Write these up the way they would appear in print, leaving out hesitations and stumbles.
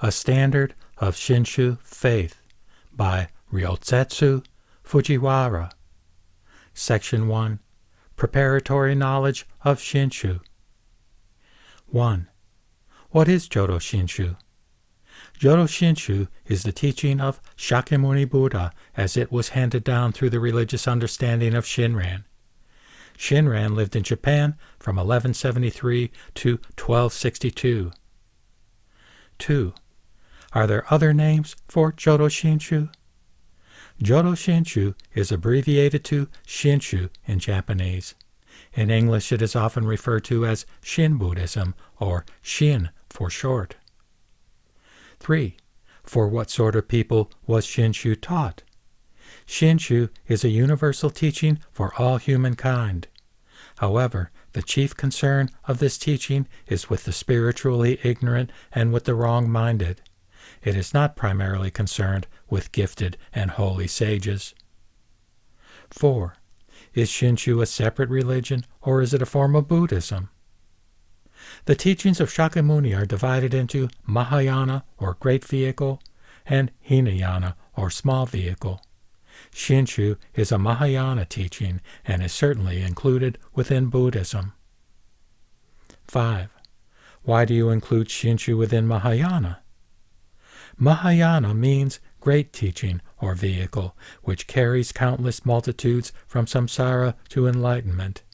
A Standard of Shinshu Faith by Ryosetsu, Fujiwara. Section 1. Preparatory Knowledge of Shinshu. 1. What is Jodo Shinshu? Jodo Shinshu is the teaching of Shakyamuni Buddha as it was handed down through the religious understanding of Shinran. Shinran lived in Japan from 1173 to 1262. 2. Are there other names for Jodo Shinshu? Jodo Shinshu is abbreviated to Shinshu in Japanese. In English it is often referred to as Shin Buddhism or Shin for short. 3. For what sort of people was Shinshu taught? Shinshu is a universal teaching for all humankind. However, the chief concern of this teaching is with the spiritually ignorant and with the wrong-minded. It is not primarily concerned with gifted and holy sages. 4. Is Shinshu a separate religion, or is it a form of Buddhism? The teachings of Shakyamuni are divided into Mahayana, or great vehicle, and Hinayana, or small vehicle. Shinshu is a Mahayana teaching and is certainly included within Buddhism. 5. Why do you include Shinshu within Mahayana? Mahayana means great teaching or vehicle, which carries countless multitudes from samsara to enlightenment.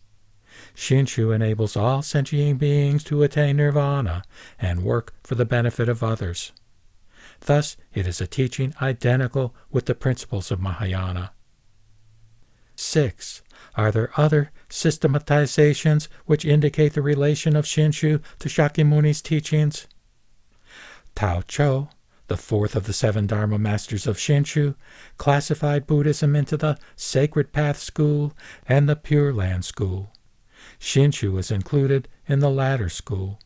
Shinshu enables all sentient beings to attain nirvana and work for the benefit of others. Thus, it is a teaching identical with the principles of Mahayana. 6. Are there other systematizations which indicate the relation of Shinshu to Shakyamuni's teachings? Tao Cho, the fourth of the 7 Dharma masters of Shinshu, classified Buddhism into the Sacred Path School and the Pure Land School. Shinshu is included in the latter school.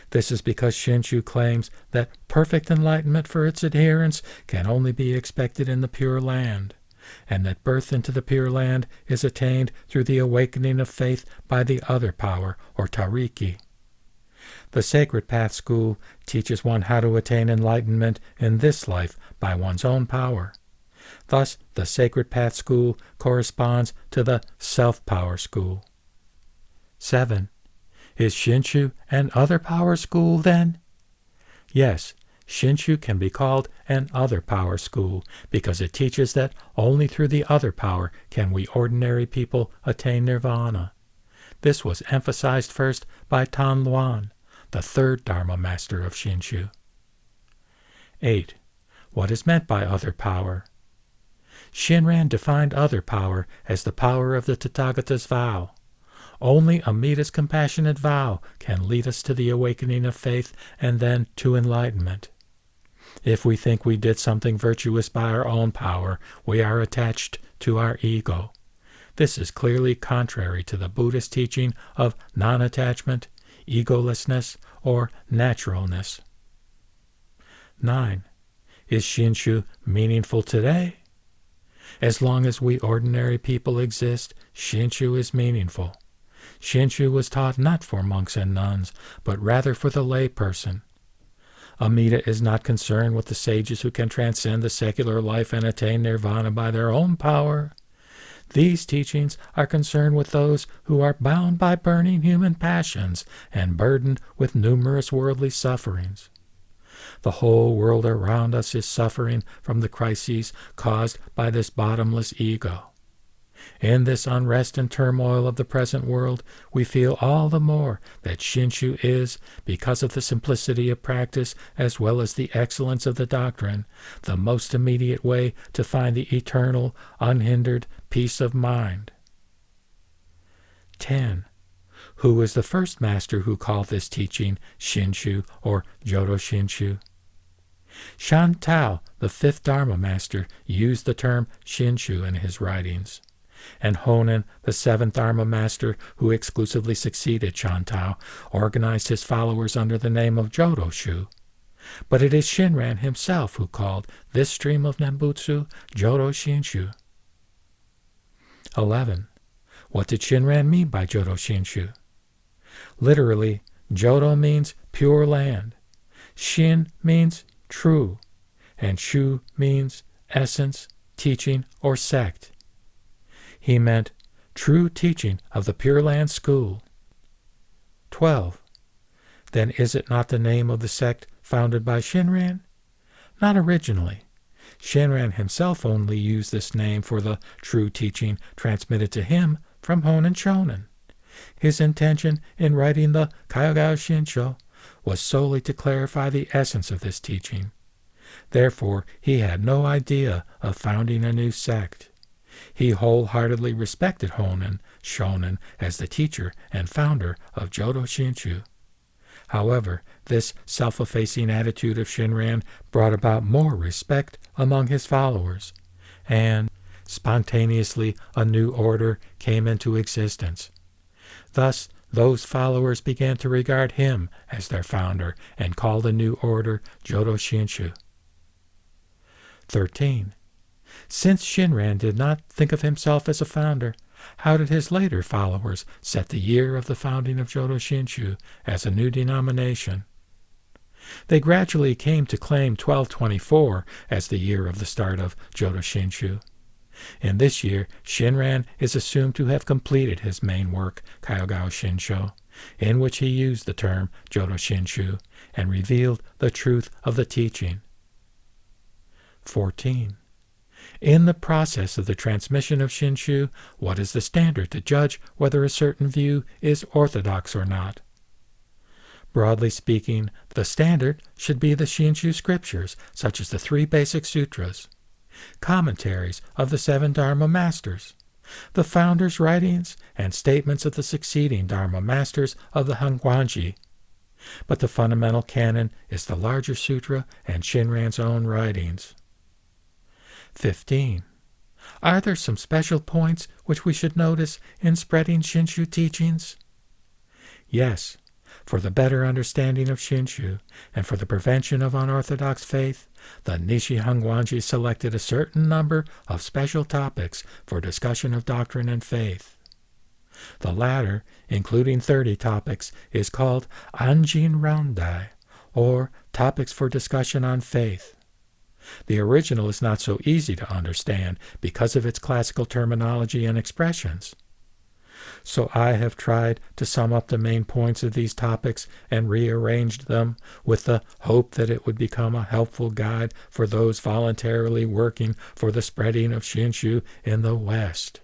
This is because Shinshu claims that perfect enlightenment for its adherents can only be expected in the Pure Land, and that birth into the Pure Land is attained through the awakening of faith by the other power, or Tariki. The Sacred Path School teaches one how to attain enlightenment in this life by one's own power. Thus, the Sacred Path School corresponds to the Self-Power School. 7. Is Shinshu an other power school, then? Yes, Shinshu can be called an other power school because it teaches that only through the other power can we ordinary people attain nirvana. This was emphasized first by Tan Luan, the 3rd Dharma master of Shinshu. 8. What is meant by other power? Shinran defined other power as the power of the Tathagata's vow. Only Amita's compassionate vow can lead us to the awakening of faith and then to enlightenment. If we think we did something virtuous by our own power, we are attached to our ego. This is clearly contrary to the Buddhist teaching of non-attachment, egolessness, or naturalness. 9. Is Shinshu meaningful today? As long as we ordinary people exist, Shinshu is meaningful. Shinshu was taught not for monks and nuns, but rather for the lay person. Amita is not concerned with the sages who can transcend the secular life and attain nirvana by their own power. These teachings are concerned with those who are bound by burning human passions and burdened with numerous worldly sufferings. The whole world around us is suffering from the crises caused by this bottomless ego. In this unrest and turmoil of the present world, we feel all the more that Shinshu is, because of the simplicity of practice as well as the excellence of the doctrine, the most immediate way to find the eternal, unhindered peace of mind. 10. Who is the first master who called this teaching Shinshu or Jodo Shinshu? Shan Tao, the 5th Dharma master, used the term Shinshu in his writings. And Honen, the 7th Dharma master, who exclusively succeeded Shantao, organized his followers under the name of Jodo-shu. But it is Shinran himself who called this stream of Nembutsu Jodo Shinshu. 11. What did Shinran mean by Jodo Shinshu? Literally, Jodo means pure land. Shin means true, and shu means essence, teaching, or sect. He meant true teaching of the Pure Land School. 12. Then is it not the name of the sect founded by Shinran? Not originally. Shinran himself only used this name for the true teaching transmitted to him from Honen Shonen. His intention in writing the Kyoto Shinsho was solely to clarify the essence of this teaching. Therefore, he had no idea of founding a new sect. He wholeheartedly respected Honen Shonen as the teacher and founder of Jodo Shinshu. However, this self-effacing attitude of Shinran brought about more respect among his followers, and spontaneously a new order came into existence. Thus, those followers began to regard him as their founder and call the new order Jodo Shinshu. 13. Since Shinran did not think of himself as a founder, how did his later followers set the year of the founding of Jodo Shinshu as a new denomination? They gradually came to claim 1224 as the year of the start of Jodo Shinshu. In this year, Shinran is assumed to have completed his main work, Kyoto Shinsho, in which he used the term Jodo Shinshu and revealed the truth of the teaching. 14. In the process of the transmission of Shinshu, what is the standard to judge whether a certain view is orthodox or not? Broadly speaking, the standard should be the Shinshu scriptures, such as the 3 basic sutras, commentaries of the 7 Dharma masters, the founders' writings, and statements of the succeeding Dharma masters of the Hongwanji. But the fundamental canon is the larger sutra and Shinran's own writings. 15. Are there some special points which we should notice in spreading Shinshu teachings? Yes. For the better understanding of Shinshu and for the prevention of unorthodox faith, the Nishi Hongwanji selected a certain number of special topics for discussion of doctrine and faith. The latter, including 30 topics, is called Anjin Roundai, or Topics for Discussion on Faith. The original is not so easy to understand because of its classical terminology and expressions. So I have tried to sum up the main points of these topics and rearranged them with the hope that it would become a helpful guide for those voluntarily working for the spreading of Shinshu in the West.